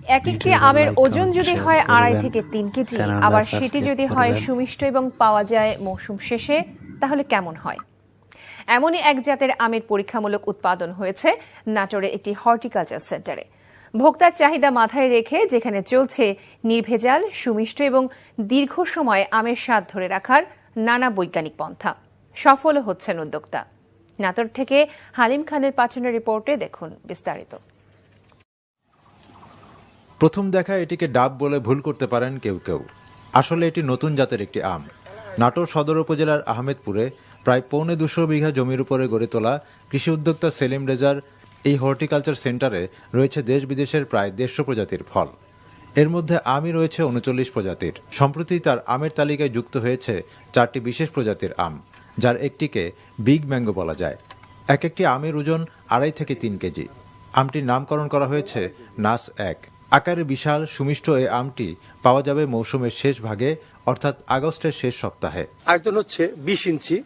এক একটি আমের ওজন যদি হয় 2.5 থেকে 3 কেজি, আবার সেটি যদি হয় সুমিষ্ট এবং পাওয়া যায় মৌসুম শেষে, তাহলে কেমন হয়? এমনই এক জাতের আমের পরীক্ষামূলক উৎপাদন হয়েছে নাটোরের একটি হর্টিকালচার সেন্টারে। ভোক্তার চাহিদা মাথায় রেখে যেখানে চলছে নির্ভেজাল, সুমিষ্ট এবং দীর্ঘ সময় আমের স্বাদ ধরে রাখার নানা বৈজ্ঞানিক পন্থা। সফলও হচ্ছেন উদ্যোক্তা। নাটোর থেকে হালিম খানের পাঠানো রিপোর্টে দেখুন বিস্তারিত। প্রথম দেখা এটিকে ডাব বলে ভুল করতে পারেন কেউ কেউ। আসলে এটি নতুন জাতের একটি আম। নাটোর সদর উপজেলার আহমেদপুরে প্রায় 250 বিঘা জমির উপরে গড়ে তোলা কৃষি উদ্যোক্তা সেলিম রেজার এই হর্টিকালচার সেন্টারে রয়েছে দেশ বিদেশের প্রায় 150 প্রজাতির ফল। এর মধ্যে আমই রয়েছে 39 প্রজাতির। সম্প্রতি তার আমের তালিকায় যুক্ত হয়েছে 4টি বিশেষ প্রজাতির আম, যার একটিকে বিগ ম্যাঙ্গো বলা যায়। এক একটি আমের ওজন 2.5 থেকে 3 কেজি। আমটির নামকরণ করা হয়েছে নাস 1। আকারে বিশাল, সুমিষ্ট এই আমটি পাওয়া যাবে মৌসুমের শেষ ভাগে, অর্থাৎ আগস্টের শেষ সপ্তাহে। আয়তন হচ্ছে 20 ইঞ্চি